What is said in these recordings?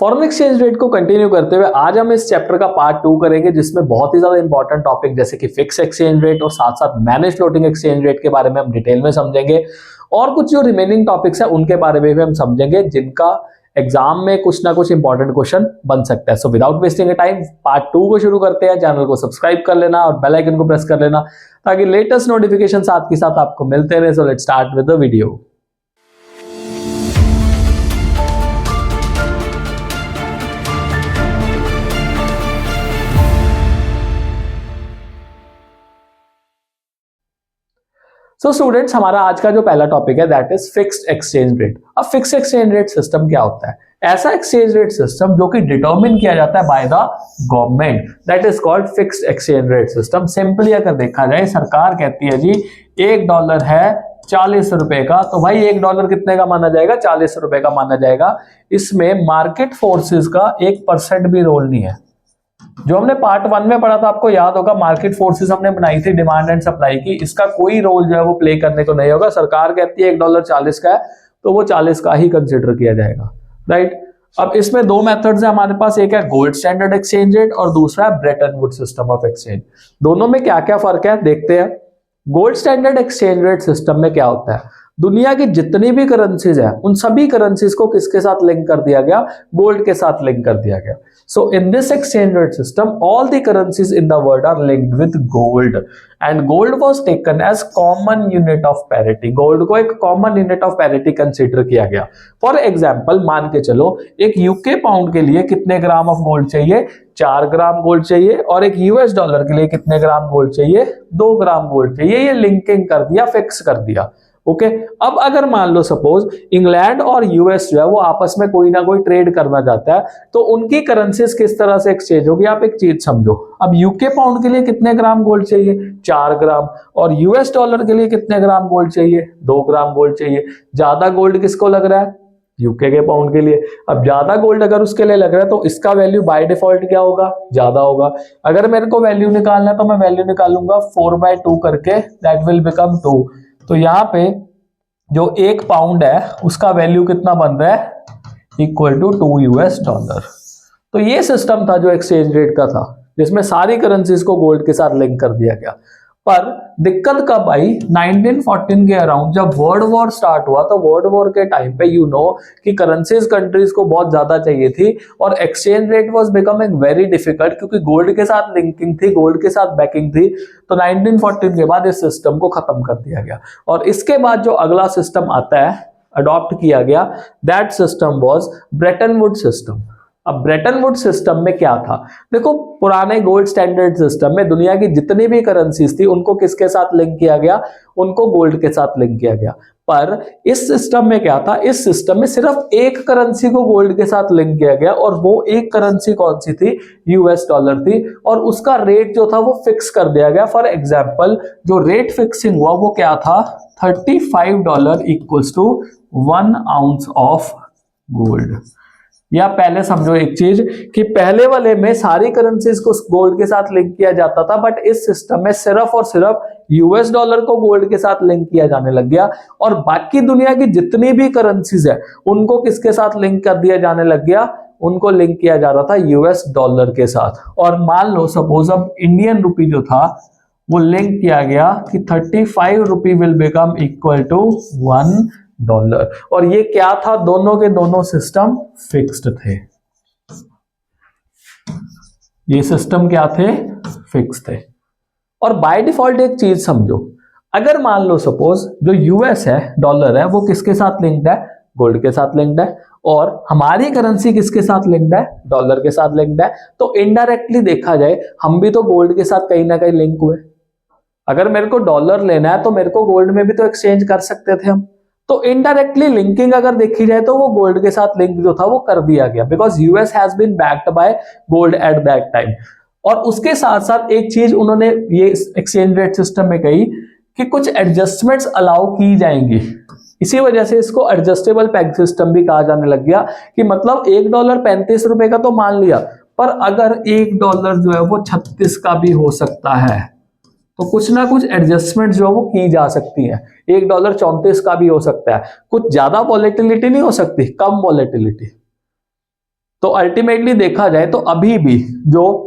Foreign exchange rate को continue करते हुए आज हम इस चैप्टर का पार्ट 2 करेंगे, जिसमें बहुत ही ज्यादा इंपॉर्टेंट टॉपिक जैसे कि फिक्स एक्सचेंज रेट और साथ साथ मैनेज फ्लोटिंग एक्सचेंज रेट के बारे में हम डिटेल में समझेंगे, और कुछ जो रिमेनिंग टॉपिक्स है उनके बारे में भी हम समझेंगे जिनका एग्जाम में कुछ ना कुछ इंपॉर्टेंट क्वेश्चन बन सकता है। So without wasting time part 2 को शुरू करते हैं। चैनल को सब्सक्राइब कर लेना और बेल आइकन को प्रेस कर लेना ताकि लेटेस्ट नोटिफिकेशन साथ के साथ आपको मिलते रहे। So let's start with the video. So students, हमारा आज का जो पहला टॉपिक है that is fixed exchange rate. अब फिक्स्ड एक्सचेंज रेट सिस्टम क्या होता है? ऐसा एक्सचेंज रेट सिस्टम जो कि डिटरमिन किया जाता है by the government, that is called fixed exchange rate system. Simply अगर देखा जाए, सरकार कहती है जी $1 है 40 रुपए का, तो भाई $1 कितने का माना जाएगा? 40 रुपए का माना जाएगा। इसमें मार्केट फोर्सेस का 1% भी रोल नहीं है। जो हमने पार्ट 1 में पढ़ा था, आपको याद होगा, मार्केट फोर्सेस हमने बनाई थी डिमांड एंड सप्लाई की, इसका कोई रोल जो है वो प्ले करने को नहीं होगा। सरकार कहती है $1.40 का है तो वो 40 का ही कंसिडर किया जाएगा, राइट। अब इसमें दो मेथड्स है हमारे पास, एक है गोल्ड स्टैंडर्ड एक्सचेंज रेट और दूसरा है Bretton Woods system of exchange. दोनों में क्या क्या फर्क है देखते हैं। Gold standard exchange rate system में क्या होता है? दुनिया की जितनी भी करेंसीज है उन सभी करेंसीज को किसके साथ लिंक कर दिया गया? गोल्ड के साथ लिंक कर दिया गया। So in this exchange rate system, all the currencies in the world are linked with gold, and gold was taken as common unit of parity. Gold को एक common unit of parity consider किया गया। For example, मान के चलो एक UK pound के लिए कितने ग्राम ऑफ गोल्ड चाहिए? 4 ग्राम गोल्ड चाहिए, और एक यूएस डॉलर के लिए कितने ग्राम गोल्ड चाहिए? 2 ग्राम गोल्ड चाहिए। ये लिंकिंग कर दिया, फिक्स कर दिया। ओके अब अगर मान लो सपोज इंग्लैंड और यूएस जो है वो आपस में कोई ना कोई ट्रेड करना चाहता है, तो उनकी करेंसीज किस तरह से एक्सचेंज होगी? आप एक चीज समझो, अब यूके पाउंड के लिए कितने ग्राम गोल्ड चाहिए? 4 ग्राम। और यूएस डॉलर के लिए कितने ग्राम गोल्ड चाहिए? 2 ग्राम गोल्ड चाहिए। ज्यादा गोल्ड किसको लग रहा है? यूके के पाउंड के लिए। अब ज्यादा गोल्ड अगर उसके लिए लग रहा है तो इसका वैल्यू बाय डिफॉल्ट क्या होगा? ज्यादा होगा। अगर मेरे को वैल्यू निकालना है तो मैं वैल्यू निकालूंगा 4/2 करके, दैट विल बिकम 2। तो यहाँ पे जो 1 पाउंड है उसका वैल्यू कितना बन रहा है? Equal to 2 US dollar. तो ये सिस्टम था जो एक्सचेंज रेट का था, जिसमें सारी करेंसीज को गोल्ड के साथ लिंक कर दिया गया। पर दिक्कत कब आई? 1914 के अराउंड जब वर्ल्ड वॉर स्टार्ट हुआ, तो वर्ल्ड वॉर के टाइम पे कि करेंसीज कंट्रीज को बहुत ज्यादा चाहिए थी, और exchange rate was becoming very difficult, क्योंकि गोल्ड के साथ लिंकिंग थी, गोल्ड के साथ बैकिंग थी। तो 1914 के बाद इस सिस्टम को खत्म कर दिया गया, और इसके बाद जो अगला सिस्टम आता है, अडॉप्ट किया गया, that system was Bretton Woods system. अब ब्रेटन वुड्स सिस्टम में क्या था? देखो, पुराने गोल्ड स्टैंडर्ड सिस्टम में दुनिया की जितनी भी करेंसीज थी उनको किसके साथ लिंक किया गया? उनको गोल्ड के साथ लिंक किया गया। पर इस सिस्टम में क्या था? इस सिस्टम में सिर्फ एक करेंसी को गोल्ड के साथ लिंक किया गया, और वो एक करेंसी कौन सी थी? यूएस डॉलर थी, और उसका रेट जो था वो फिक्स कर दिया गया। फॉर एग्जाम्पल, जो रेट फिक्सिंग हुआ वो क्या था? $35 equals to 1 ounce of gold. या पहले समझो एक चीज कि पहले वाले में सारी करेंसीज को गोल्ड के साथ लिंक किया जाता था, बट इस सिस्टम में सिर्फ और सिर्फ यूएस डॉलर को गोल्ड के साथ लिंक किया जाने लग गया, और बाकी दुनिया की जितनी भी करेंसीज है उनको किसके साथ लिंक कर दिया जाने लग गया? उनको लिंक किया जा रहा था यूएस डॉलर के साथ। और मान लो सपोज अब इंडियन रुपी जो था वो लिंक किया गया कि 35 rupee will become equal to $1, और ये क्या था? दोनों के दोनों सिस्टम फिक्स्ड थे। ये सिस्टम क्या थे? फिक्स थे। और बाय डिफॉल्ट एक चीज समझो, अगर मान लो सपोज जो यूएस है डॉलर है वो किसके साथ लिंक्ड है? गोल्ड के साथ लिंक्ड है, और हमारी करेंसी किसके साथ लिंक्ड है? डॉलर के साथ लिंक्ड है। तो इनडायरेक्टली देखा जाए हम भी तो गोल्ड के साथ कहीं ना कहीं लिंक हुए। अगर मेरे को डॉलर लेना है तो मेरे को गोल्ड में भी तो एक्सचेंज कर सकते थे हम। तो इनडायरेक्टली लिंकिंग अगर देखी जाए तो वो गोल्ड के साथ लिंक जो था वो कर दिया गया, because US has been backed by gold at that time. और उसके साथ साथ एक चीज उन्होंने ये एक्सचेंज रेट सिस्टम में कही कि कुछ एडजस्टमेंट्स अलाउ की जाएंगी। इसी वजह से इसको एडजस्टेबल पैग सिस्टम भी कहा जाने लग गया, कि मतलब $1 35 रुपए का तो मान लिया, पर अगर $1 जो है वो 36 का भी हो सकता है, तो कुछ ना कुछ एडजस्टमेंट जो है वो की जा सकती है। $1 34 का भी हो सकता है। कुछ ज्यादा वॉलेटिलिटी नहीं हो सकती, कम वॉलेटिलिटी। तो अल्टीमेटली देखा जाए तो अभी भी जो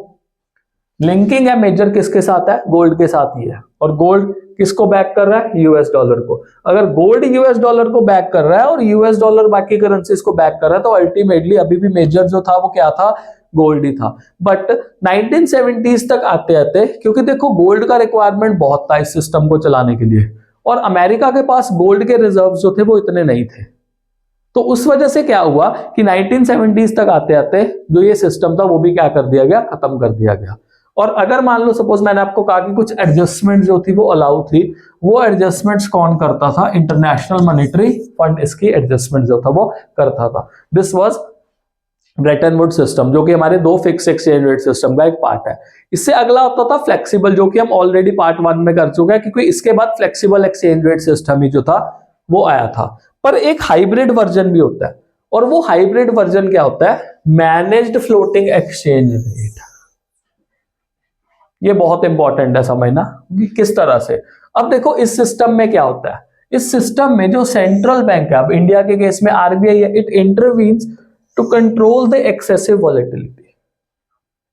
लिंकिंग है मेजर किसके साथ है, गोल्ड के साथ ही है। और गोल्ड किसको बैक कर रहा है, यूएस डॉलर को। अगर गोल्ड यूएस डॉलर को बैक कर रहा है और यूएस डॉलर बाकी करेंसीज को बैक कर रहा है, तो अल्टीमेटली अभी भी मेजर जो था वो क्या था, गोल्ड ही था। बट 1970s तक आते आते, क्योंकि देखो गोल्ड का रिक्वायरमेंट बहुत था इस सिस्टम को चलाने के लिए, और अमेरिका के पास गोल्ड के रिजर्व जो थे वो इतने नहीं थे, तो उस वजह से क्या हुआ कि 1970s तक आते आते जो ये सिस्टम था वो भी क्या कर दिया गया, खत्म कर दिया गया। और अगर मान लो सपोज मैंने आपको कहा कि कुछ एडजस्टमेंट जो थी वो अलाउ थी, वो एडजस्टमेंट्स कौन करता था, इंटरनेशनल मॉनेटरी फंड इसकी एडजस्टमेंट जो था वो करता था। This was Brayton would system, जो कि हमारे दो फिक्स एक्सचेंज रेट सिस्टम का एक पार्ट है। इससे अगला होता था फ्लेक्सिबल, जो कि हम ऑलरेडी पार्ट 1 में कर चुके हैं, क्योंकि इसके बाद फ्लेक्सिबल एक्सचेंज रेट सिस्टम ही जो था वो आया था। पर एक हाइब्रिड वर्जन भी होता है, और वो हाइब्रिड वर्जन क्या होता है, मैनेज्ड फ्लोटिंग एक्सचेंज रेट। ये बहुत इंपॉर्टेंट है समझना कि किस तरह से। अब देखो इस सिस्टम में क्या होता है, इस सिस्टम में जो सेंट्रल बैंक है, अब इंडिया के केस में आरबीआई है, it intervenes to control the excessive volatility.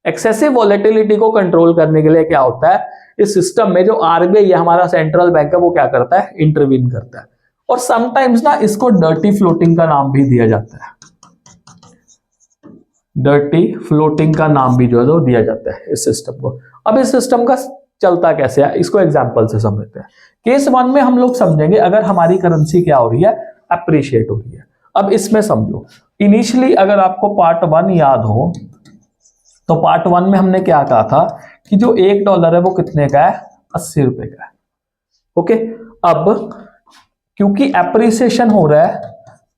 Excessive volatility को कंट्रोल करने के लिए क्या होता है, इस सिस्टम में जो आरबीआई है हमारा सेंट्रल बैंक है, वो क्या करता है, इंटरवीन करता है। और समटाइम्स ना इसको डर्टी फ्लोटिंग का नाम भी दिया जाता है, डर्टी फ्लोटिंग का नाम भी जो है वो दिया जाता है इस सिस्टम को। अब इस सिस्टम का चलता कैसे है, इसको एग्जांपल से समझते हैं। केस 1 में हम लोग समझेंगे अगर हमारी करेंसी क्या हो रही है, अप्रिशिएट हो रही है। अब इसमें समझो, इनिशियली अगर आपको पार्ट 1 याद हो, तो पार्ट 1 में हमने क्या कहा था कि जो $1 है वो कितने का है, 80 रुपए का है। ओके, अब क्योंकि एप्रिसिएशन हो रहा है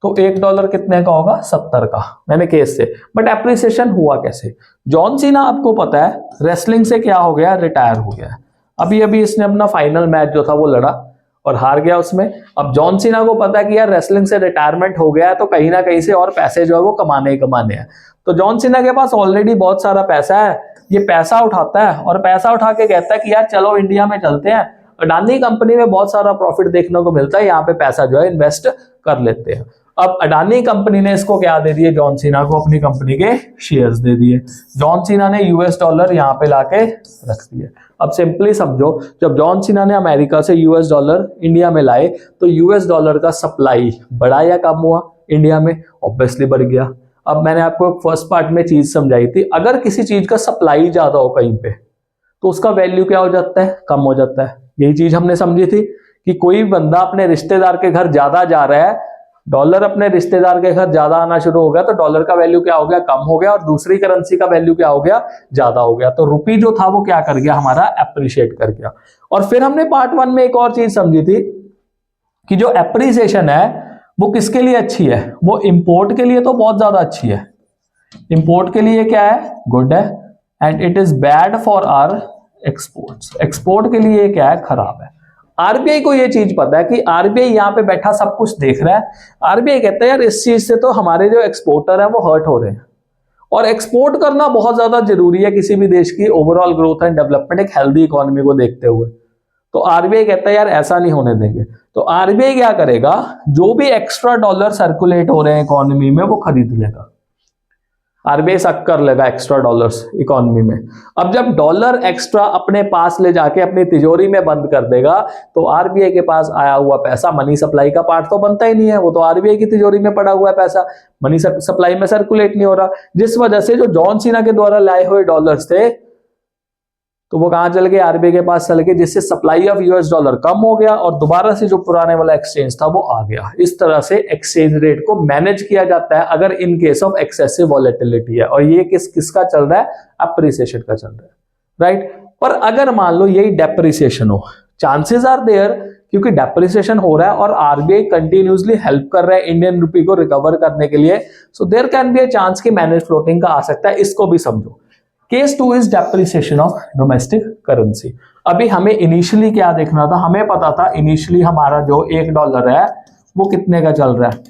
तो $1 कितने का होगा, 70 का, मैंने केस से। बट एप्रिसिएशन हुआ कैसे, जॉन सीना आपको पता है रेसलिंग से क्या हो गया, रिटायर हो गया। अभी अभी इसने अपना फाइनल मैच जो था वो लड़ा और हार गया उसमें। अब जॉन सीना को पता है कि यार रेसलिंग से रिटायरमेंट हो गया है, तो कहीं ना कहीं से और पैसे जो है वो कमाने ही कमाने हैं। तो जॉन सीना के पास ऑलरेडी बहुत सारा पैसा है, ये पैसा उठाता है और पैसा उठा के कहता है कि यार चलो इंडिया में चलते हैं, अडानी कंपनी में बहुत सारा प्रॉफिट देखने को मिलता है, यहाँ पे पैसा जो है इन्वेस्ट कर लेते हैं। अब अडानी कंपनी ने इसको क्या दे दिए, जॉन सीना को अपनी कंपनी के शेयर्स दे दिए। जॉन सीना ने यूएस डॉलर यहाँ पे लाके रख दिए। अब सिंपली समझो, जब जॉन सीना ने अमेरिका से यूएस डॉलर इंडिया में लाए, तो यूएस डॉलर का सप्लाई बढ़ा या कम हुआ, इंडिया में ऑब्वियसली बढ़ गया। अब मैंने आपको फर्स्ट पार्ट में चीज समझाई थी, अगर किसी चीज का सप्लाई ज्यादा हो कहीं पे, तो उसका वैल्यू क्या हो जाता है, कम हो जाता है। यही चीज हमने समझी थी कि कोई बंदा अपने रिश्तेदार के घर ज्यादा जा रहा है, डॉलर अपने रिश्तेदार के घर ज्यादा आना शुरू हो गया, तो डॉलर का वैल्यू क्या हो गया, कम हो गया, और दूसरी करेंसी का वैल्यू क्या हो गया, ज्यादा हो गया। तो रुपी जो था वो क्या कर गया, हमारा एप्रिशिएट कर गया। और फिर हमने पार्ट 1 में एक और चीज समझी थी कि जो एप्रिसिएशन है वो किसके लिए अच्छी है, वो इंपोर्ट के लिए तो बहुत ज्यादा अच्छी है। इंपोर्ट के लिए क्या है, गुड है, and it is bad for our exports. Export के लिए क्या है, खराब है। आरबीआई को ये चीज पता है कि आरबीआई यहाँ पे बैठा सब कुछ देख रहा है। आरबीआई कहता है यार इस चीज से तो हमारे जो एक्सपोर्टर है वो हर्ट हो रहे हैं, और एक्सपोर्ट करना बहुत ज्यादा जरूरी है किसी भी देश की ओवरऑल ग्रोथ एंड डेवलपमेंट, एक हेल्दी इकोनॉमी को देखते हुए। तो आरबीआई कहता है यार ऐसा नहीं होने देंगे। तो आरबीआई क्या करेगा, जो भी एक्स्ट्रा डॉलर सर्कुलेट हो रहे हैं इकोनॉमी में वो खरीद लेगा। आरबीआई शक कर लेगा एक्स्ट्रा डॉलर्स इकोनॉमी में। अब जब डॉलर एक्स्ट्रा अपने पास ले जाके अपनी तिजोरी में बंद कर देगा, तो आरबीआई के पास आया हुआ पैसा मनी सप्लाई का पार्ट तो बनता ही नहीं है, वो तो आरबीआई की तिजोरी में पड़ा हुआ है पैसा, मनी सप्लाई में सर्कुलेट नहीं हो रहा। जिस वजह से जो जॉन सीना के द्वारा लाए हुए डॉलर्स थे, तो वो कहां चल गए, आरबीआई के पास चल गए, जिससे सप्लाई ऑफ यूएस डॉलर कम हो गया और दोबारा से जो पुराने वाला एक्सचेंज था वो आ गया। इस तरह से एक्सचेंज रेट को मैनेज किया जाता है अगर in case of excessive volatility है। और ये किसका चल रहा है, अप्रिसिएशन का चल रहा है, राइट। पर अगर मान लो यही डेप्रिसिएशन हो, चांसेस आर देयर, क्योंकि डेप्रिसिएशन हो रहा है और आरबीआई कंटिन्यूसली हेल्प कर रहा है इंडियन रुपी को रिकवर करने के लिए, so there can be a chance कि मैनेज फ्लोटिंग का आ सकता है। इसको भी समझो। Case 2 is depreciation of domestic currency. अभी हमें इनिशियली क्या देखना था, हमें पता था इनिशियली हमारा जो $1 है वो कितने का चल रहा है,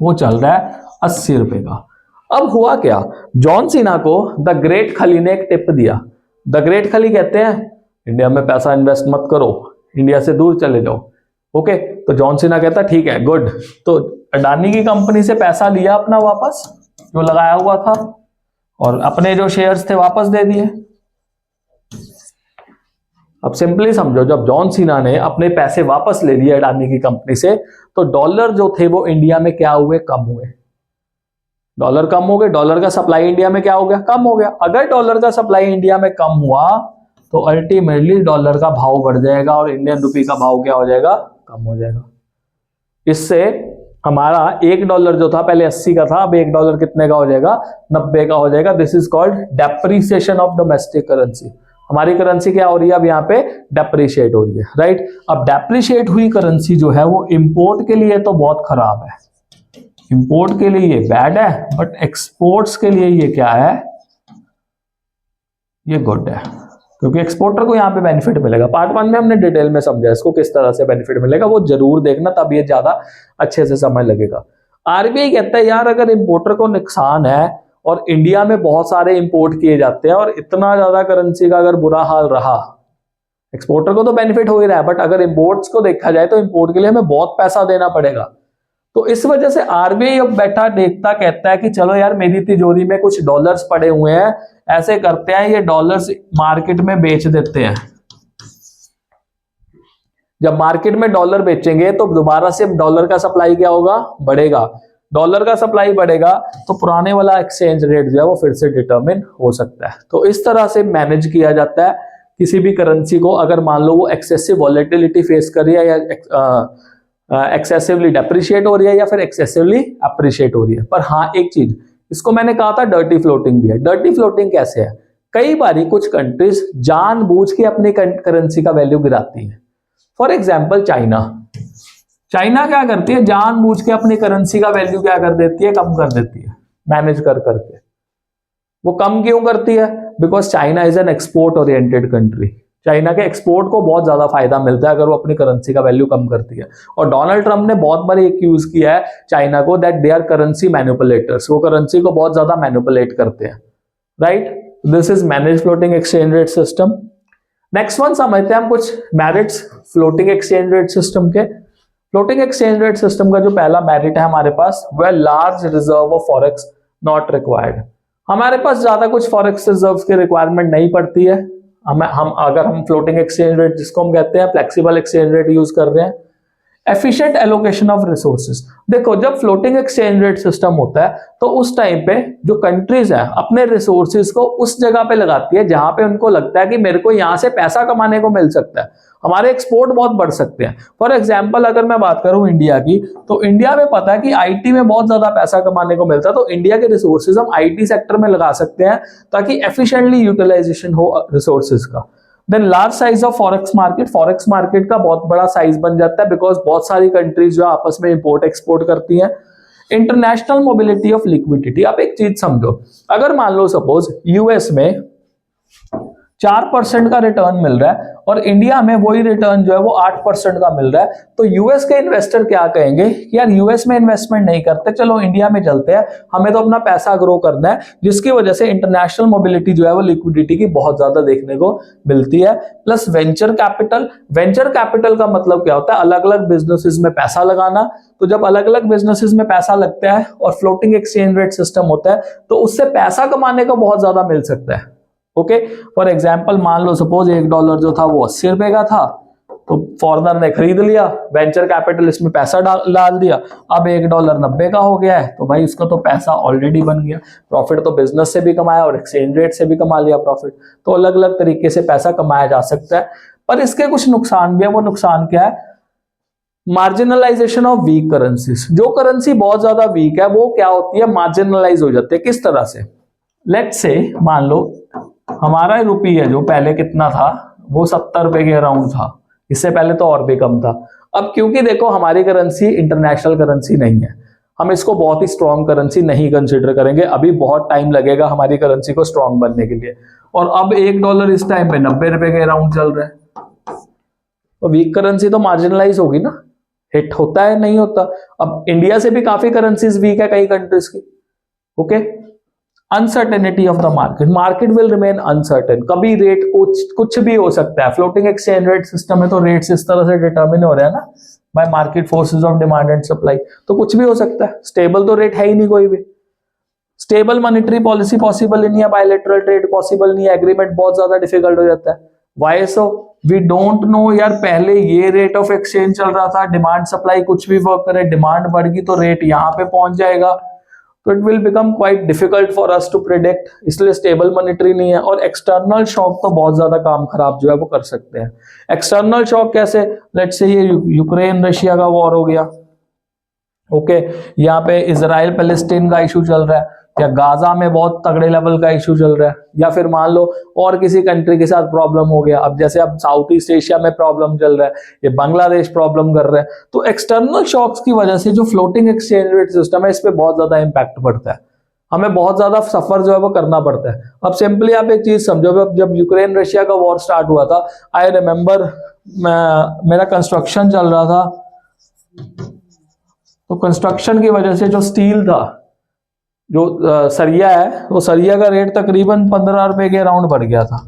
वो चल रहा है 80 रुपए का। अब हुआ क्या, जॉन सीना को द ग्रेट खली ने एक टिप दिया। द ग्रेट खली कहते हैं इंडिया में पैसा इन्वेस्ट मत करो, इंडिया से दूर चले जाओ। ओके, तो जॉन सीना कहता ठीक है, गुड। तो अडानी की कंपनी से पैसा लिया अपना वापस, जो लगाया हुआ था और अपने जो शेयर्स थे वापस दे दिए। अब सिंपली समझो, जब जॉन सीना ने अपने पैसे वापस ले लिए अडानी की कंपनी से, तो डॉलर जो थे वो इंडिया में क्या हुए, कम हुए। डॉलर कम हो गए, डॉलर का सप्लाई इंडिया में क्या हो गया, कम हो गया। अगर डॉलर का सप्लाई इंडिया में कम हुआ तो अल्टीमेटली डॉलर का भाव बढ़ जाएगा और इंडियन रुपी का भाव क्या हो जाएगा, कम हो जाएगा। इससे हमारा $1 जो था पहले 80 का था, अब $1 कितने का हो जाएगा, 90 का हो जाएगा। This is called depreciation of domestic currency. हमारी करेंसी क्या हो रही है अब यहाँ पे, डेप्रिशिएट हो रही है, राइट। अब डेप्रिशिएट हुई करेंसी जो है वो इंपोर्ट के लिए तो बहुत खराब है, इंपोर्ट के लिए ये बैड है, बट एक्सपोर्ट्स के लिए ये क्या है, ये गुड है, क्योंकि एक्सपोर्टर को यहाँ पे बेनिफिट मिलेगा। पार्ट 1 में हमने डिटेल में समझा इसको किस तरह से बेनिफिट मिलेगा, वो जरूर देखना, तब ये ज्यादा अच्छे से समझ लगेगा। आरबीआई कहता है यार अगर इंपोर्टर को नुकसान है और इंडिया में बहुत सारे इंपोर्ट किए जाते हैं और इतना ज्यादा करेंसी का अगर बुरा हाल रहा, एक्सपोर्टर को तो बेनिफिट हो ही रहा है, बट अगर इंपोर्ट्स को देखा जाए तो इंपोर्ट के लिए हमें बहुत पैसा देना पड़ेगा। तो इस वजह से आरबीआई अब बैठा देखता कहता है कि चलो यार मेरी तिजोरी में कुछ डॉलर्स पड़े हुए हैं, ऐसे करते हैं ये डॉलर्स मार्केट में बेच देते हैं। जब मार्केट में डॉलर बेचेंगे तो दोबारा से डॉलर का सप्लाई क्या होगा, बढ़ेगा। डॉलर का सप्लाई बढ़ेगा तो पुराने वाला एक्सचेंज रेट जो है वो फिर से डिटरमिन हो सकता है। तो इस तरह से मैनेज किया जाता है किसी भी करेंसी को। अगर मान लो वो एक्सेसिव वॉलेटिलिटी फेस कर रही है या एक्सेसिवली डेप्रिशिएट हो रही है या फिर एक्सेसिवली अप्रिशिएट हो रही है। पर हाँ एक चीज, इसको मैंने कहा था डर्टी फ्लोटिंग भी है। डर्टी फ्लोटिंग कैसे है, कई बारी कुछ कंट्रीज जानबूझ के अपनी करेंसी का वैल्यू गिराती है। फॉर एग्जाम्पल चाइना क्या करती है, जानबूझ के अपनी करेंसी का वैल्यू क्या कर देती है, कम कर देती है, मैनेज कर करके। वो कम क्यों करती है, because China is an export oriented country. China के एक्सपोर्ट को बहुत ज्यादा फायदा मिलता है अगर वो अपनी करेंसी का वैल्यू कम करती है। और डोनाल्ड ट्रंप ने बहुत बार एक यूज किया है चाइना को, that they are currency manipulators. वो करेंसी को बहुत ज्यादा मैनिपुलेट करते हैं, right. This is manage floating exchange rate system. Next one समझते हैं हम कुछ merits floating exchange rate system के। फ्लोटिंग एक्सचेंज रेट सिस्टम का जो पहला मेरिट है हमारे पास, वह large reserve of forex not required. हमारे पास ज्यादा कुछ फॉरेक्स रिजर्व की रिक्वायरमेंट नहीं पड़ती है। अगर हम फ्लोटिंग एक्सचेंज रेट जिसको हम कहते हैं फ्लेक्सिबल एक्सचेंज रेट यूज कर रहे हैं। Efficient allocation of resources. देखो जब फ्लोटिंग एक्सचेंज रेट सिस्टम होता है तो उस टाइम पे जो कंट्रीज है अपने रिसोर्सेज को उस जगह पे लगाती है जहां पे उनको लगता है कि मेरे को यहां से पैसा कमाने को मिल सकता है, हमारे एक्सपोर्ट बहुत बढ़ सकते हैं। फॉर एग्जाम्पल अगर मैं बात करूं इंडिया की, तो इंडिया में पता है कि आईटी में बहुत ज्यादा पैसा कमाने को मिलता है, तो इंडिया के रिसोर्सेज हम आईटी सेक्टर में लगा सकते हैं ताकि एफिशिएंटली यूटिलाइजेशन हो रिसोर्सेज का। Then large size of forex market. Forex market का बहुत बड़ा साइज बन जाता है बिकॉज बहुत सारी कंट्रीज जो आपस में इंपोर्ट एक्सपोर्ट करती हैं। International mobility of liquidity. आप एक चीज समझो, अगर मान लो सपोज यूएस में 4% का रिटर्न मिल रहा है और इंडिया में वही रिटर्न जो है वो 8% का मिल रहा है, तो यूएस के इन्वेस्टर क्या कहेंगे कि यार यूएस में इन्वेस्टमेंट नहीं करते, चलो इंडिया में चलते हैं, हमें तो अपना पैसा ग्रो करना है। जिसकी वजह से इंटरनेशनल मोबिलिटी जो है वो लिक्विडिटी की बहुत ज्यादा देखने को मिलती है। Plus venture capital. Venture capital का मतलब क्या होता है, अलग अलग बिजनेसेस में पैसा लगाना। तो जब अलग अलग बिजनेसेस में पैसा लगता है और फ्लोटिंग एक्सचेंज रेट सिस्टम होता है तो उससे पैसा कमाने को बहुत ज्यादा मिल सकता है। ओके, फॉर एग्जाम्पल मान लो सपोज $1 जो था वो 80 रुपए का था, तो फॉरेनर ने खरीद लिया, वेंचर कैपिटल इसमें पैसा डाल दिया, अब $1 90 का हो गया है, तो भाई उसका तो पैसा ऑलरेडी बन गया। प्रॉफिट तो बिजनेस से भी कमाया और एक्सचेंज रेट से भी कमा लिया प्रॉफिट। तो अलग अलग तरीके से पैसा कमाया जा सकता है, पर इसके कुछ नुकसान भी है। वो नुकसान क्या है, मार्जिनलाइजेशन ऑफ वीक करेंसीज। जो करेंसी बहुत ज्यादा वीक है वो क्या होती है, मार्जिनलाइज हो जाती है। किस तरह से, लेट्स से मान लो हमारा रुपी है जो पहले कितना था, वो 70 रुपए के अराउंड था, इससे पहले तो और भी कम था। अब क्योंकि देखो हमारी करेंसी इंटरनेशनल करेंसी नहीं है, हम इसको बहुत ही स्ट्रॉन्ग करेंसी नहीं कंसिडर करेंगे, अभी बहुत टाइम लगेगा हमारी करेंसी को स्ट्रॉन्ग बनने के लिए। और अब $1 इस टाइम पे 90 रुपए के अराउंड चल रहा है, तो वीक करेंसी तो मार्जिनलाइज होगी ना, हिट होता है नहीं होता। अब इंडिया से भी काफी करेंसीज वीक है कई कंट्रीज की। Okay, uncertainty of the market. Market will remain uncertain, कभी रेट कुछ भी हो सकता है। फ्लोटिंग एक्सचेंज रेट सिस्टम में तो रेट्स इस तरह से डिटरमिन हो रहे हैं ना bye market forces of demand and supply, तो कुछ भी हो सकता है, स्टेबल तो रेट है ही नहीं कोई भी। स्टेबल मॉनेटरी पॉलिसी पॉसिबल ही नहीं है, बायलैटरल ट्रेड पॉसिबल नहीं है, एग्रीमेंट बहुत ज्यादा डिफिकल्ट हो जाता है। Why so? We don't know यार, पहले ये रेट ऑफ एक्सचेंज चल रहा था, डिमांड सप्लाई कुछ भी वर्क करे, डिमांड बढ़ गई तो रेट यहाँ पे पहुंच जाएगा, तो it will become quite difficult for us to predict, इसलिए स्टेबल मॉनेटरी नहीं है। और एक्सटर्नल शॉक तो बहुत ज्यादा काम खराब जो है वो कर सकते हैं। एक्सटर्नल शॉक कैसे? लेट्स से ये यूक्रेन रशिया का वॉर हो गया, ओके, यहाँ पे इजराइल पैलेस्टीन का इशू चल रहा है, या गाजा में बहुत तगड़े लेवल का इशू चल रहा है, या फिर मान लो और किसी कंट्री के साथ प्रॉब्लम हो गया, अब जैसे अब साउथ ईस्ट एशिया में प्रॉब्लम चल रहा है, ये बांग्लादेश प्रॉब्लम कर रहा है, तो एक्सटर्नल शॉक्स की वजह से जो फ्लोटिंग एक्सचेंज रेट सिस्टम है इस पे बहुत ज्यादा इंपैक्ट पड़ता है, हमें बहुत ज्यादा सफर जो है वो करना पड़ता है। अब सिंपली आप एक चीज समझो, जब यूक्रेन रशिया का वॉर स्टार्ट हुआ था, आई रिमेम्बर मेरा कंस्ट्रक्शन चल रहा था, तो कंस्ट्रक्शन की वजह से जो स्टील था, जो सरिया है, वो सरिया का रेट तकरीबन 15 रुपए के अराउंड बढ़ गया था।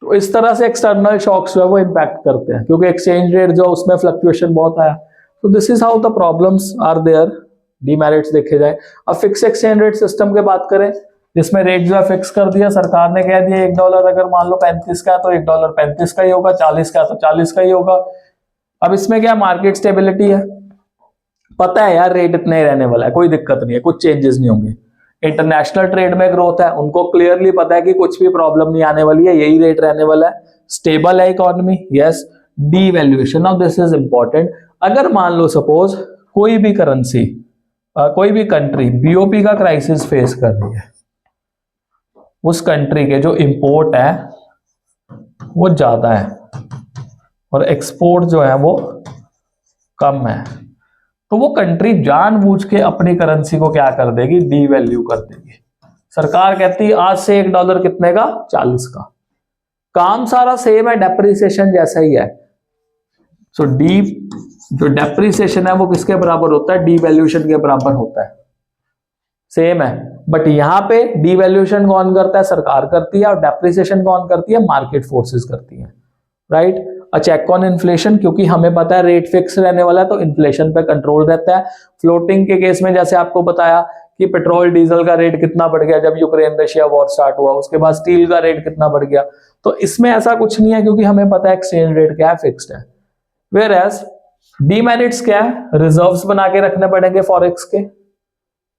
तो इस तरह से एक्सटर्नल शॉक्स जो है वो इम्पैक्ट करते हैं, क्योंकि एक्सचेंज रेट जो उसमें फ्लक्चुएशन बहुत आया। तो this is how the problems are there, demerits देखे जाए। अब फिक्स एक्सचेंज रेट सिस्टम की बात करें, जिसमें रेट जो है फिक्स कर दिया, सरकार ने कह दिया $1 अगर मान लो 35 का है तो $1 35 का ही होगा, 40 का है तो 40 का ही होगा। अब इसमें क्या मार्केट स्टेबिलिटी है, पता है यार रेट इतना ही रहने वाला है, कोई दिक्कत नहीं है, कुछ चेंजेस नहीं होंगे। इंटरनेशनल ट्रेड में ग्रोथ है, उनको क्लियरली पता है कि कुछ भी प्रॉब्लम नहीं आने वाली है, यही रेट रहने वाला है, स्टेबल है economy, yes. Devaluation, now this is important. अगर मान लो सपोज कोई भी करेंसी, कोई भी कंट्री बीओपी का क्राइसिस फेस कर रही है, उस कंट्री के जो इंपोर्ट है वो ज्यादा है और एक्सपोर्ट जो है वो कम है, तो वो कंट्री जानबूझ के अपनी करेंसी को क्या कर देगी, डीवैल्यू कर देगी। सरकार कहती है आज से $1 कितने का, 40 का। काम सारा सेम है, डेप्रिसिएशन जैसा ही है। सो डी जो डेप्रिसिएशन है वो किसके बराबर होता है, डीवैल्यूएशन के बराबर होता है, सेम है। बट यहां पे डीवैल्यूएशन कौन करता है, सरकार करती है, और डेप्रिसिएशन कौन करती है, मार्केट फोर्सेस करती है, right. A check on inflation, क्योंकि हमें पता है रेट फिक्स रहने वाला है तो इन्फ्लेशन पे कंट्रोल रहता है। फ्लोटिंग के केस में जैसे आपको बताया कि पेट्रोल डीजल का रेट कितना बढ़ गया जब यूक्रेन रशिया वॉर स्टार्ट हुआ, उसके बाद स्टील का रेट कितना बढ़ गया, तो इसमें ऐसा कुछ नहीं है, क्योंकि हमें पता है एक्सचेंज रेट क्या है, फिक्स्ड है। वेयर एज डीमेरिट्स क्या है, रिजर्व्स बना के रखने पड़ेंगे फॉरेक्स के।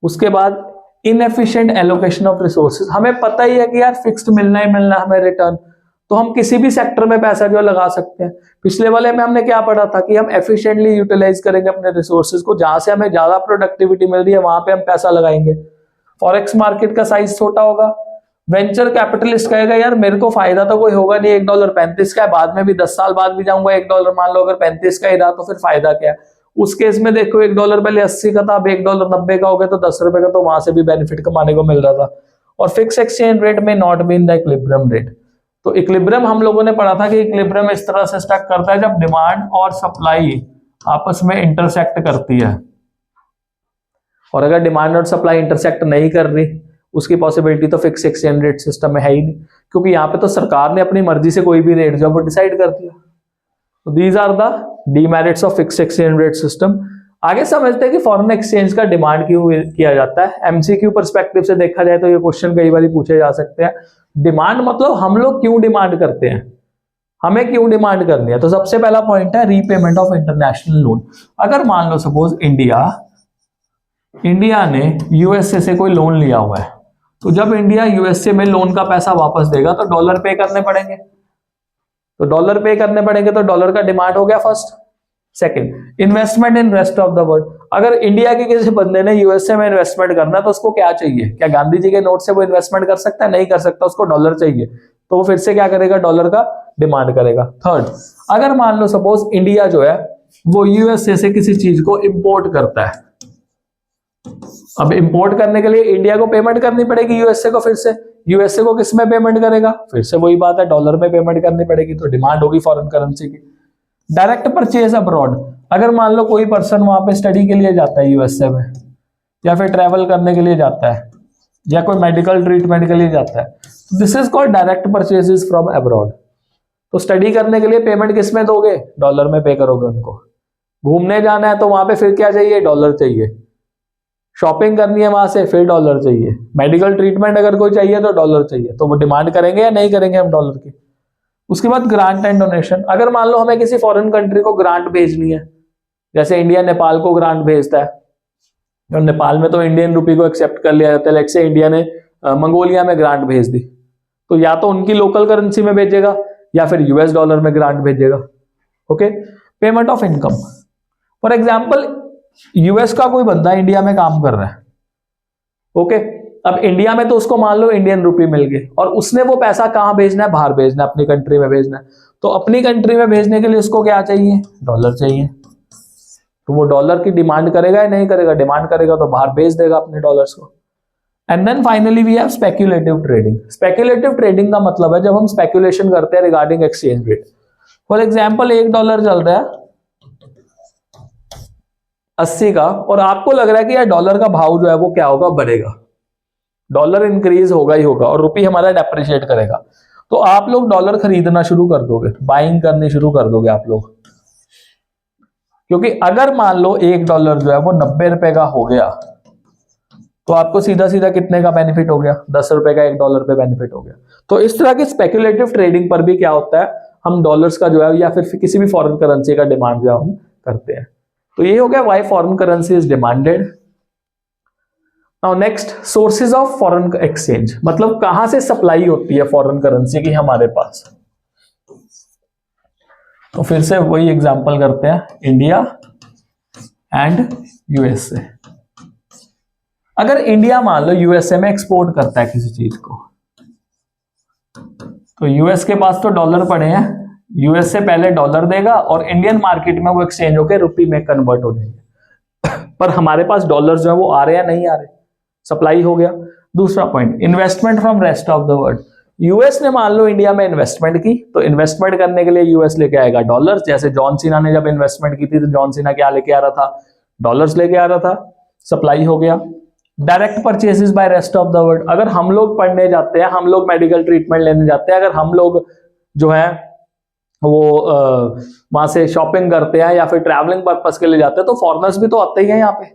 उसके बाद इनएफिशिएंट एलोकेशन ऑफ रिसोर्सेज, हमें पता ही है कि यार फिक्स्ड मिलना ही मिलना हमें रिटर्न, तो हम किसी भी सेक्टर में पैसा जो लगा सकते हैं। पिछले वाले में हमने क्या पढ़ा था कि हम एफिशिएंटली यूटिलाइज करेंगे अपने रिसोर्सेज को, जहां से हमें ज्यादा प्रोडक्टिविटी मिल रही है वहां पे हम पैसा लगाएंगे। फॉरेक्स मार्केट का साइज छोटा होगा, वेंचर कैपिटलिस्ट कहेगा यार मेरे को फायदा तो कोई होगा नहीं, $1 35 का है, बाद में भी 10 साल बाद भी जाऊंगा, $1 मान लो अगर 35 का ही रहा तो फिर फायदा क्या है। उस केस में देखो $1 पहले 80 का था, अब $1 90 का हो गया, तो $10 का तो वहां से भी बेनिफिट कमाने को मिल रहा था। और फिक्स एक्सचेंज रेट में not been the equilibrium rate, तो इक्विलिब्रियम हम लोगों ने पढ़ा था कि इक्विलिब्रियम इस तरह से स्टक करता है जब डिमांड और सप्लाई आपस में इंटरसेक्ट करती है, और अगर डिमांड और सप्लाई इंटरसेक्ट नहीं कर रही उसकी पॉसिबिलिटी तो फिक्स एक्सचेंज रेट सिस्टम में है ही नहीं, क्योंकि यहाँ पे तो सरकार ने अपनी मर्जी से कोई भी रेट जो वो डिसाइड कर दिया। तो these are the demerits of fix exchange rate system. आगे समझते हैं कि फॉरेन एक्सचेंज का डिमांड क्यों किया जाता है। एमसीक्यू पर्सपेक्टिव से देखा जाए तो ये क्वेश्चन कई बार पूछे जा सकते हैं। डिमांड मतलब हम लोग क्यों डिमांड करते हैं, हमें क्यों डिमांड करनी है। तो सबसे पहला पॉइंट है रीपेमेंट ऑफ इंटरनेशनल लोन। अगर मान लो सपोज इंडिया ने यूएसए से कोई लोन लिया हुआ है, तो जब इंडिया यूएसए में लोन का पैसा वापस देगा तो डॉलर पे करने पड़ेंगे, तो डॉलर पे करने पड़ेंगे, तो डॉलर का डिमांड हो गया first. Second, investment in rest of the world. अगर इंडिया के किसी बंदे ने यूएसए में इन्वेस्टमेंट करना है तो उसको क्या चाहिए, क्या गांधी जी के नोट से वो इन्वेस्टमेंट कर सकता है, नहीं कर सकता, उसको डॉलर चाहिए, तो वो फिर से क्या करेगा, डॉलर का डिमांड करेगा। थर्ड, अगर मान लो सपोज इंडिया जो है वो यूएसए से किसी चीज को इंपोर्ट करता है, अब इंपोर्ट करने के लिए इंडिया को पेमेंट करनी पड़ेगी यूएसए को, फिर से यूएसए को किस में पेमेंट करेगा, फिर से वही बात है, डॉलर में पेमेंट करनी पड़ेगी, तो डिमांड होगी फॉरेन करेंसी की। डायरेक्ट परचेज अब्रॉड, अगर मान लो कोई पर्सन वहां पे स्टडी के लिए जाता है यूएसए में, या फिर ट्रैवल करने के लिए जाता है, या कोई मेडिकल ट्रीटमेंट के लिए जाता है, this is called direct purchases from abroad. तो स्टडी करने के लिए पेमेंट किस में दोगे, डॉलर में पे करोगे उनको। घूमने जाना है तो वहां पे फिर क्या चाहिए, डॉलर चाहिए। शॉपिंग करनी है वहां से, फिर डॉलर चाहिए। मेडिकल ट्रीटमेंट अगर कोई चाहिए तो डॉलर चाहिए, तो वो डिमांड करेंगे या नहीं करेंगे हम डॉलर की। उसके बाद ग्रांट एंड डोनेशन, अगर मान लो हमें किसी फॉरेन कंट्री को ग्रांट भेजनी है, जैसे इंडिया नेपाल को ग्रांट भेजता है, और नेपाल में तो इंडियन रुपी को एक्सेप्ट कर लिया जाता है। लेट्स से इंडिया ने मंगोलिया में ग्रांट भेज दी, तो या तो उनकी लोकल करेंसी में भेजेगा या फिर यूएस डॉलर में ग्रांट भेजेगा। Okay, payment of income, for example US का कोई बंदा इंडिया में काम कर रहा है। ओके, अब इंडिया में तो उसको मान लो इंडियन रुपी मिल गई, और उसने वो पैसा कहां भेजना है, बाहर भेजना है, अपनी कंट्री में भेजना है। तो अपनी कंट्री में भेजने के लिए उसको क्या चाहिए, डॉलर चाहिए। तो वो डॉलर की डिमांड करेगा या नहीं करेगा, डिमांड करेगा तो बाहर भेज देगा अपने डॉलर्स को। And then finally we have speculative trading. Speculative trading का मतलब है जब हम स्पेक्युलेशन करते हैं regarding exchange rate. For example $1 चल रहा है 80 का, और आपको लग रहा है कि यार डॉलर का भाव जो है वो क्या होगा, बढ़ेगा, डॉलर इंक्रीज होगा ही होगा और रुपी हमारा डेप्रिशिएट करेगा। तो आप लोग डॉलर खरीदना शुरू कर दोगे, बाइंग करनी शुरू कर दोगे आप लोग, क्योंकि अगर मान लो $1 जो है वो 90 रुपए का हो गया, तो आपको सीधा सीधा कितने का बेनिफिट हो गया, 10 रुपए का $1 पे बेनिफिट हो गया। तो इस तरह की स्पेक्युलेटिव ट्रेडिंग पर भी क्या होता है, हम डॉलर्स का जो है या फिर किसी भी फॉरेन करेंसी का डिमांड जो हम करते हैं। तो ये हो गया why foreign currency is demanded. Now next, sources of foreign exchange, मतलब कहां से सप्लाई होती है फॉरेन करेंसी की हमारे पास। तो फिर से वही एग्जांपल करते हैं, इंडिया एंड यूएसए। अगर इंडिया मान लो यूएसए में एक्सपोर्ट करता है किसी चीज को, तो यूएस के पास तो डॉलर पड़े हैं, यूएसए पहले डॉलर देगा और इंडियन मार्केट में वो एक्सचेंज होकर रुपी में कन्वर्ट हो जाएंगे। पर हमारे पास डॉलर जो है वो आ रहे हैं नहीं आ रहे, सप्लाई हो गया। दूसरा point, investment from rest of the world. US ने मान लो इंडिया में इन्वेस्टमेंट की, तो इन्वेस्टमेंट करने के लिए यूएस लेके आएगा डॉलर्स। जैसे जॉन सीना ने जब इन्वेस्टमेंट की थी तो जॉन सीना क्या लेके आ रहा था, डॉलर्स लेके आ रहा था, सप्लाई हो गया। Direct purchases by rest of the world, अगर हम लोग पढ़ने जाते हैं, हम लोग मेडिकल ट्रीटमेंट लेने जाते हैं, अगर हम लोग जो है वो वहां से शॉपिंग करते हैं या फिर ट्रैवलिंग पर्पस के लिए जाते हैं, तो फॉरेनर्स भी तो आते ही हैं यहाँ पे,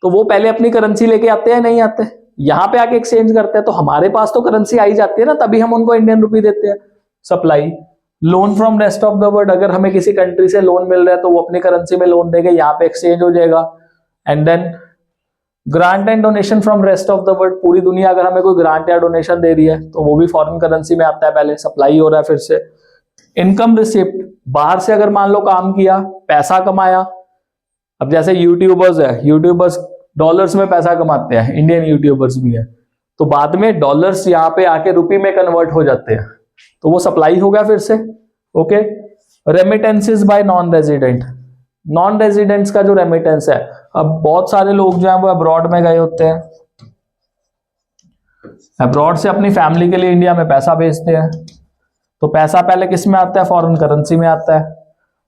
तो वो पहले अपनी करेंसी लेके आते हैं नहीं आते, यहाँ पे आके एक्सचेंज करते हैं। तो हमारे पास तो करेंसी आई जाती है ना, तभी हम उनको इंडियन रुपी देते हैं, supply. Loan from rest of the world, अगर हमें किसी कंट्री से लोन मिल रहा है तो वो अपनी करेंसी में लोन देंगे, यहाँ पे एक्सचेंज हो जाएगा। And then grant and donation from rest of the world, पूरी दुनिया अगर हमें कोई ग्रांट या डोनेशन दे रही है तो वो भी फॉरेन करेंसी में आता है, पहले सप्लाई हो रहा है फिर से। इनकम रिसिप्ट, बाहर से अगर मान लो काम किया, पैसा कमाया, अब जैसे यूट्यूबर्स है, यूट्यूबर्स डॉलर्स में पैसा कमाते हैं, इंडियन यूट्यूबर्स भी है, तो बाद में डॉलर्स यहाँ पे आके रुपी में कन्वर्ट हो जाते हैं, तो वो सप्लाई हो गया फिर से। Okay, remittances bye non resident, non residents का जो रेमिटेंस है, अब बहुत सारे लोग जो हैं वो अब्रॉड में गए होते हैं, अब्रॉड से अपनी फैमिली के लिए इंडिया में पैसा भेजते हैं, तो पैसा पहले किस में आता है, फॉरेन करेंसी में आता है,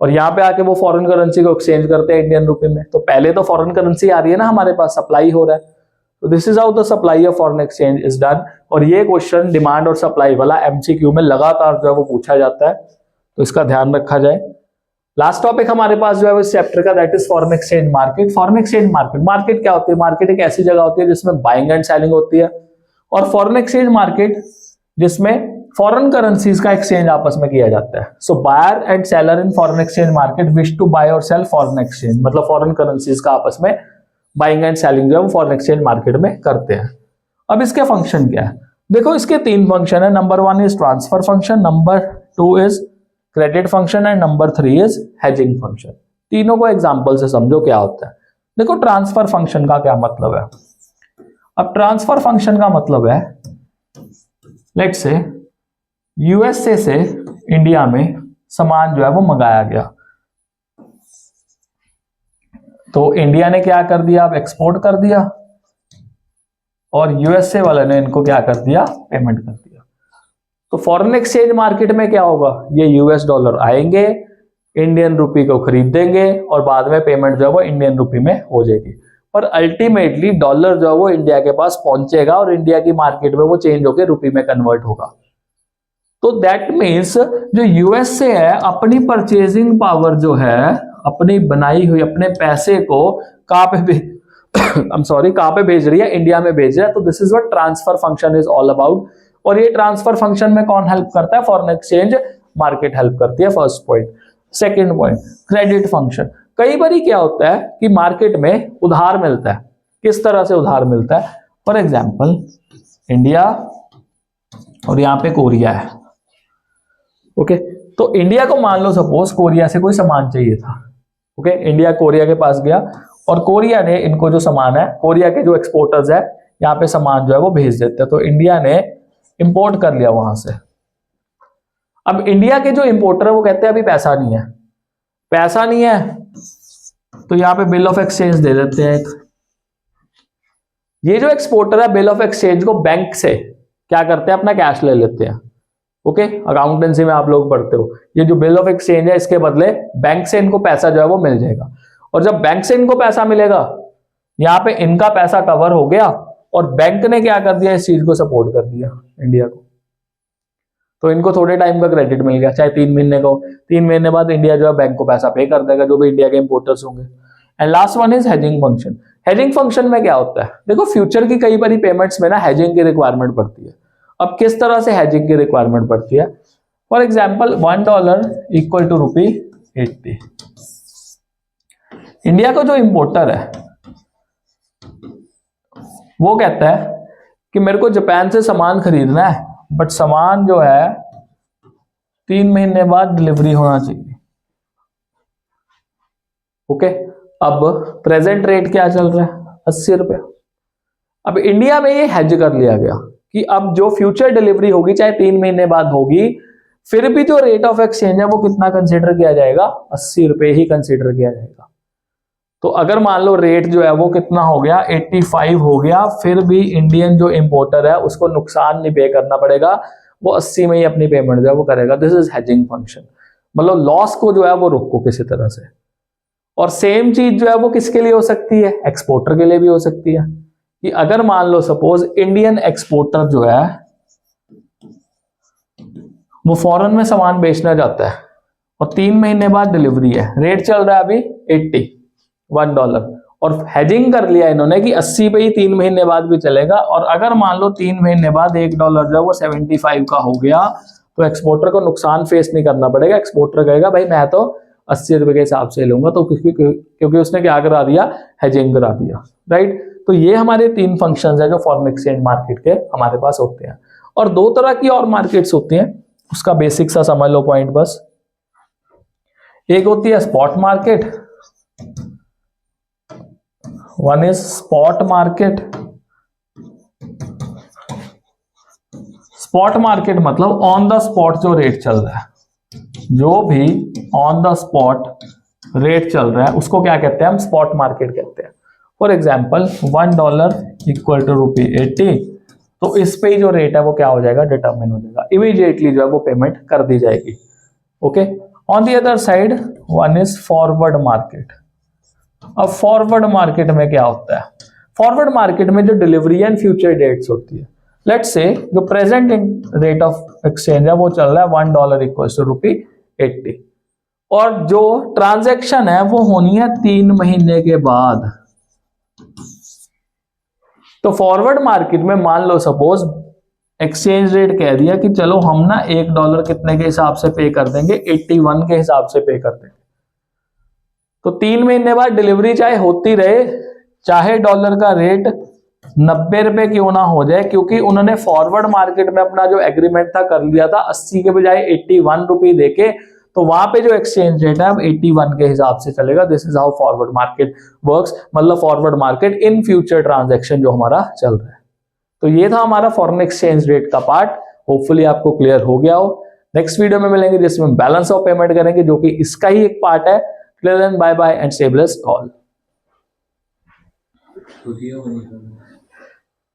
और यहाँ पे आके वो फॉरेन करेंसी को एक्सचेंज करते हैं इंडियन रुपए में। तो पहले तो फॉरेन करेंसी आ रही है ना हमारे पास, सप्लाई हो रहा है, तो this is how the supply of foreign exchange is done. और ये क्वेश्चन डिमांड और सप्लाई वाला एमसीक्यू में लगातार जो है वो पूछा जाता है, तो इसका ध्यान रखा जाए। लास्ट टॉपिक हमारे पास जो है इस चैप्टर का, that is foreign exchange market. Foreign exchange market, market क्या होती है, मार्केट एक ऐसी जगह होती है जिसमें बाइंग एंड सेलिंग होती है, और फॉरेन एक्सचेंज मार्केट जिसमें फॉरेन करेंसीज का एक्सचेंज आपस में किया जाता है। So buyer and seller in foreign exchange market wish to buy और सेल फॉरेन एक्सचेंज, मतलब फॉरेन करेंसीज का आपस में बाइंग एंड सेलिंग जो है फॉरेन एक्सचेंज मार्केट में करते हैं। अब इसके फंक्शन क्या है, देखो इसके 3 फंक्शन है। Number 1 is transfer function, number 2 is credit function and number 3 is hedging function. तीनों को एग्जांपल से समझो क्या होता है। देखो ट्रांसफर फंक्शन का क्या मतलब है। अब ट्रांसफर फंक्शन का मतलब है, लेट्स से यूएसए से इंडिया में सामान जो है वो मंगाया गया, तो इंडिया ने क्या कर दिया, अब एक्सपोर्ट कर दिया, और यूएसए वाले ने इनको क्या कर दिया, पेमेंट कर दिया। तो फॉरेन एक्सचेंज मार्केट में क्या होगा, ये यूएस डॉलर आएंगे, इंडियन रुपी को खरीदेंगे, और बाद में पेमेंट जो है वो इंडियन रुपी में हो जाएगी। पर अल्टीमेटली डॉलर जो है वो इंडिया के पास पहुंचेगा और इंडिया की मार्केट में वो चेंज होकर रुपी में कन्वर्ट होगा। तो दैट मीन्स जो यूएसए है अपनी परचेजिंग पावर जो है, अपनी बनाई हुई अपने पैसे को कहां पे आई एम सॉरी, कहाँ पे भेज रही है, इंडिया में भेज रहा है। तो this is what transfer function is all about. और ये ट्रांसफर फंक्शन में कौन हेल्प करता है, फॉरेन एक्सचेंज मार्केट हेल्प करती है, first point. Second point, credit function. कई बार क्या होता है कि मार्केट में उधार मिलता है। किस तरह से उधार मिलता है, फॉर एग्जाम्पल इंडिया और यहाँ पे कोरिया है, ओके। तो इंडिया को मान लो सपोज कोरिया से कोई सामान चाहिए था, ओके। इंडिया कोरिया के पास गया और कोरिया ने इनको जो सामान है, कोरिया के जो एक्सपोर्टर्स है यहाँ पे सामान जो है वो भेज देते हैं। तो इंडिया ने इंपोर्ट कर लिया वहां से। अब इंडिया के जो इंपोर्टर है वो कहते हैं अभी पैसा नहीं है, पैसा नहीं है, तो यहाँ पे बिल ऑफ एक्सचेंज दे देते हैं। ये जो एक्सपोर्टर है बिल ऑफ एक्सचेंज को बैंक से क्या करते हैं, अपना कैश ले लेते हैं, ओके। अकाउंटेंसी में आप लोग पढ़ते हो, ये जो बिल ऑफ एक्सचेंज है इसके बदले बैंक से इनको पैसा जो है वो मिल जाएगा। और जब बैंक से इनको पैसा मिलेगा, यहाँ पे इनका पैसा कवर हो गया और बैंक ने क्या कर दिया, इस चीज को सपोर्ट कर दिया इंडिया को। तो इनको थोड़े टाइम का क्रेडिट मिल गया, चाहे 3 महीने का हो। 3 महीने बाद इंडिया जो है बैंक को पैसा पे कर देगा, जो भी इंडिया के इंपोर्टर्स होंगे। And last one is hedging function. Hedging function में क्या होता है, देखो फ्यूचर की कई बारी पेमेंट्स में ना हेजिंग की रिक्वायरमेंट पड़ती है। अब किस तरह से हेजिंग की रिक्वायरमेंट पड़ती है, for example $1 equal to ₹80। India का जो इंपोर्टर है वो कहता है कि मेरे को जापान से सामान खरीदना है, बट सामान जो है 3 महीने बाद डिलीवरी होना चाहिए, ओके। अब प्रेजेंट रेट क्या चल रहा है, 80 रुपए। अब इंडिया में ये हेज कर लिया गया कि अब जो फ्यूचर डिलीवरी होगी चाहे 3 महीने बाद होगी, फिर भी जो रेट ऑफ एक्सचेंज है वो कितना कंसीडर किया जाएगा, 80 रुपए ही कंसीडर किया जाएगा। तो अगर मान लो रेट जो है वो कितना हो गया, 85 हो गया, फिर भी इंडियन जो इंपोर्टर है उसको नुकसान नहीं पे करना पड़ेगा, वो 80 में ही अपनी पेमेंट जो है वो करेगा। This is hedging function. मतलब लॉस को जो है वो रोको किसी तरह से। और सेम चीज जो है वो किसके लिए हो सकती है, एक्सपोर्टर के लिए भी हो सकती है। कि अगर मान लो सपोज इंडियन एक्सपोर्टर जो है वो फॉरेन में सामान बेचना चाहता है और 3 महीने बाद डिलीवरी है, रेट चल रहा है अभी $1, और हेजिंग कर लिया इन्होंने कि 80 पे ही 3 महीने बाद भी चलेगा। और अगर मान लो 3 महीने बाद $1 जो है वो 75 का हो गया, तो एक्सपोर्टर को नुकसान फेस नहीं करना पड़ेगा। एक्सपोर्टर कहेगा भाई मैं तो 80 रुपए के हिसाब से लूंगा, तो क्योंकि उसने क्या करा दिया, हेजिंग करा दिया, राइट। तो ये हमारे 3 फंक्शंस है जो फॉरेन एक्सचेंज मार्केट के हमारे पास होते हैं। और 2 तरह की और मार्केट्स होती हैं, उसका बेसिक सा समझ लो पॉइंट बस। एक होती है spot market, one is spot market. Spot market मतलब ऑन द स्पॉट जो रेट चल रहा है, जो भी ऑन द स्पॉट रेट चल रहा है उसको क्या कहते हैं, हम स्पॉट मार्केट कहते हैं। फॉर एग्जाम्पल $1 इक्वल टू ₹80, तो इस पे जो रेट है वो क्या हो जाएगा, डिटरमिन हो जाएगा, इमीडिएटली जो है वो पेमेंट कर दी जाएगी, okay. On the other side one is forward market. अब फॉरवर्ड मार्केट में क्या होता है, फॉरवर्ड मार्केट में जो डिलीवरी एंड फ्यूचर डेट्स होती है, लेट्स से जो प्रेजेंट रेट ऑफ एक्सचेंज है वो चल रहा है $1 इक्वल टू ₹80, और जो ट्रांजैक्शन है वो होनी है 3 महीने के बाद। तो फॉरवर्ड मार्केट में मान लो सपोज एक्सचेंज रेट कह दिया कि चलो हम ना $1 कितने के हिसाब से पे कर देंगे, 81 के हिसाब से पे कर देंगे। तो 3 महीने बाद डिलीवरी चाहे होती रहे, चाहे डॉलर का रेट 90 रुपए क्यों ना हो जाए, क्योंकि उन्होंने फॉरवर्ड मार्केट में अपना जो एग्रीमेंट था कर लिया था 80 के बजाय 81 रुपए देके, तो वहां पे जो एक्सचेंज रेट है अब 81 के हिसाब से चलेगा। This is how forward market works, मतलब forward market in future transaction जो हमारा चल रहा है। तो ये था हमारा फॉरेन एक्सचेंज रेट का पार्ट, होपफुली आपको क्लियर हो गया हो। नेक्स्ट वीडियो में मिलेंगे जिसमें बैलेंस ऑफ पेमेंट करेंगे, जो कि इसका ही एक पार्ट है। Till then, bye bye and stay blessed all.